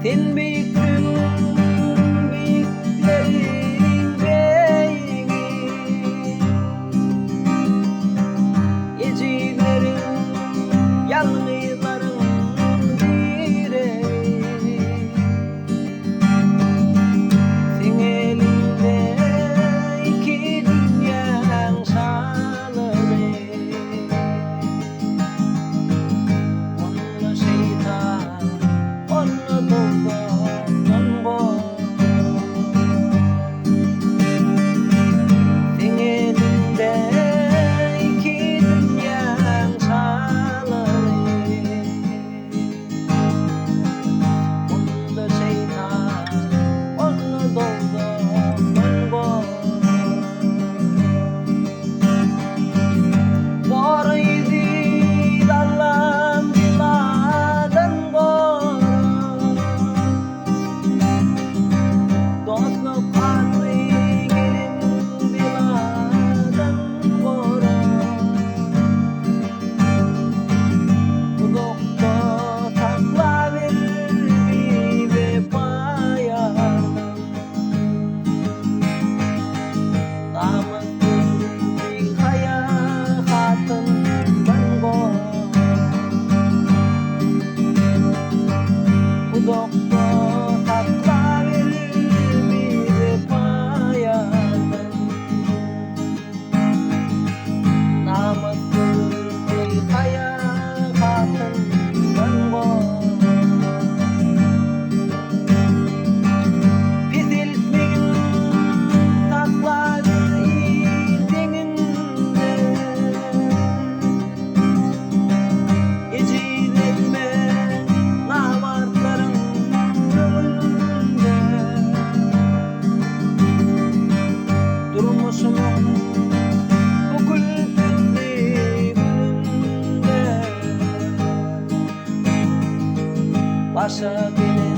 En büyüktün büyüklerin beyni, gecelerin yalnızların direği. Sen elinde iki dünyanın şanları, onu şeytan, onu dolan boy. Sen elinde iki dünyanın şanları, onu şeytan, onu dolan boy. Boruydu dallan diladan boy, dostluk adlı gelin diladan boy. Bu dokta takla verir bir vefaya, damatın bir kaya hatın ben boy. Bu dokta takla verir bir vefaya, damatın bir kaya hatın ben boy. Pisiltmeyin takladır deninde, gecelerime namartların önünde. Durmuşumun bu külfetli gününde, başa beni